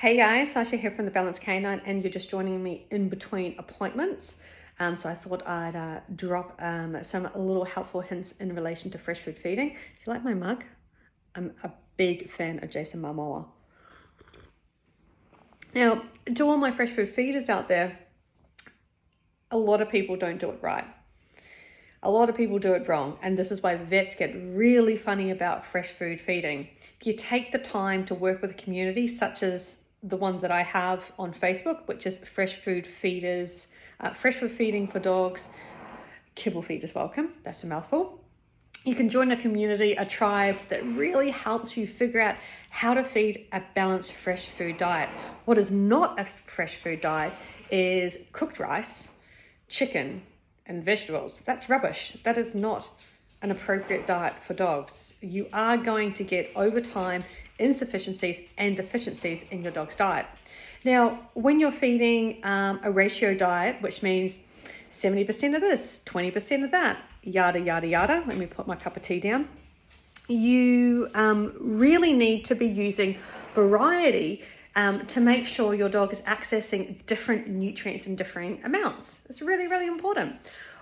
Hey guys, Sasha here from the Balanced Canine, and you're just joining me in between appointments. So I thought I'd drop some little helpful hints in relation to fresh food feeding. Do you like my mug? I'm a big fan of Jason Momoa. Now, to all my fresh food feeders out there, a lot of people don't do it right. A lot of people do it wrong, and this is why vets get really funny about fresh food feeding. If you take the time to work with a community such as the one that I have on Facebook, which is Fresh Food Feeders, Fresh Food Feeding for Dogs, Kibble Feeders Welcome, that's a mouthful. You can join a community, a tribe that really helps you figure out how to feed a balanced fresh food diet. What is not a fresh food diet is cooked rice, chicken, and vegetables. That's rubbish. That is not an appropriate diet for dogs. You are going to get, over time, insufficiencies and deficiencies in your dog's diet. Now, when you're feeding a ratio diet, which means 70% of this, 20% of that, yada, yada, yada. Let me put my cup of tea down. You really need to be using variety to make sure your dog is accessing different nutrients in differing amounts. It's really, really important.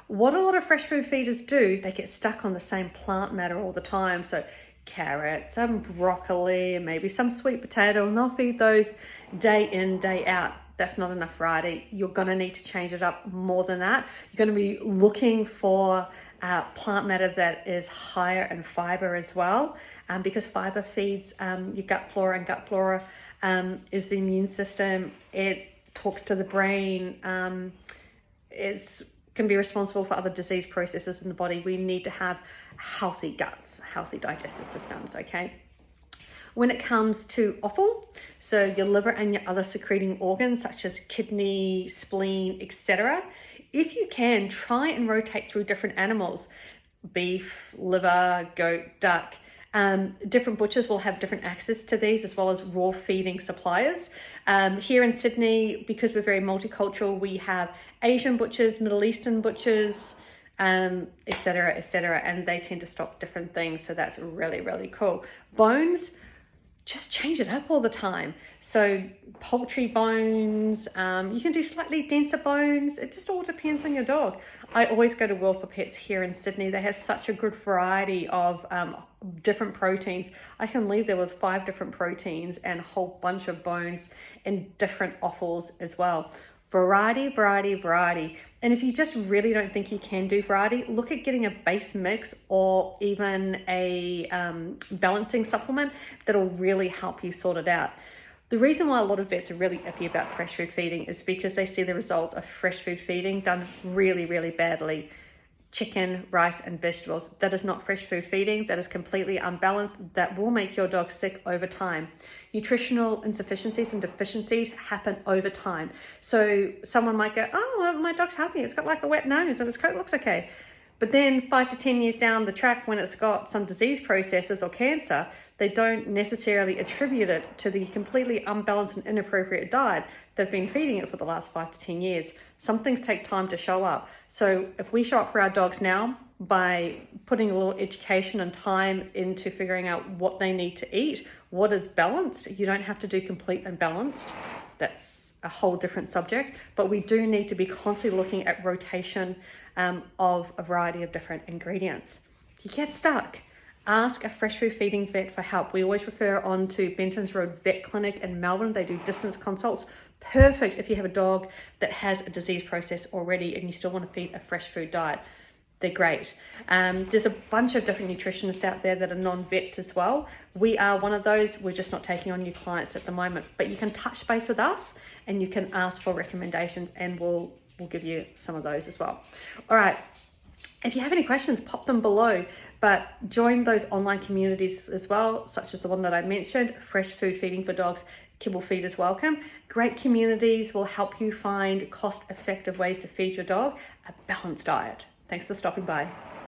What a lot of fresh food feeders do, they get stuck on the same plant matter all the time. So carrots and broccoli and maybe some sweet potato, and they'll feed those day in, day out. That's not enough variety. You're going to need to change it up more than that. You're going to be looking for plant matter that is higher in fiber as well, because fiber feeds your gut flora, and gut flora is the immune system. It talks to the brain. It's can be responsible for other disease processes in the body. We need to have healthy guts, healthy digestive systems, okay? When it comes to offal, so your liver and your other secreting organs such as kidney, spleen, etc., if you can, try and rotate through different animals, beef, liver, goat, duck. Different butchers will have different access to these, as well as raw feeding suppliers. Here in Sydney, because we're very multicultural, we have Asian butchers, Middle Eastern butchers, etc., and they tend to stock different things. So that's really, really cool. Bones, just change it up all the time. So poultry bones, you can do slightly denser bones. It just all depends on your dog. I always go to World for Pets here in Sydney. They have such a good variety of different proteins. I can leave there with 5 different proteins and a whole bunch of bones and different offals as well. Variety, variety, variety. And if you just really don't think you can do variety, look at getting a base mix or even a balancing supplement that'll really help you sort it out. The reason why a lot of vets are really iffy about fresh food feeding is because they see the results of fresh food feeding done really, really badly. Chicken, rice, and vegetables. That is not fresh food feeding. That is completely unbalanced. That will make your dog sick over time. Nutritional insufficiencies and deficiencies happen over time. So someone might go, oh, well, my dog's healthy. It's got like a wet nose and its coat looks okay. But then 5 to 10 years down the track, when it's got some disease processes or cancer, they don't necessarily attribute it to the completely unbalanced and inappropriate diet they've been feeding it for the last 5 to 10 years. Some things take time to show up. So if we show up for our dogs now by putting a little education and time into figuring out what they need to eat, what is balanced, you don't have to do complete and balanced. That's a whole different subject, but we do need to be constantly looking at rotation of a variety of different ingredients. If you get stuck, ask a fresh food feeding vet for help. We always refer on to Benton's Road Vet Clinic in Melbourne. They do distance consults. Perfect if you have a dog that has a disease process already and you still want to feed a fresh food diet. They're great. There's a bunch of different nutritionists out there that are non-vets as well. We are one of those. We're just not taking on new clients at the moment, but you can touch base with us and you can ask for recommendations, and we'll give you some of those as well. All right. If you have any questions, pop them below, but join those online communities as well, such as the one that I mentioned, Fresh Food Feeding for Dogs, Kibble Feeders Welcome. Great communities will help you find cost-effective ways to feed your dog a balanced diet. Thanks for stopping by.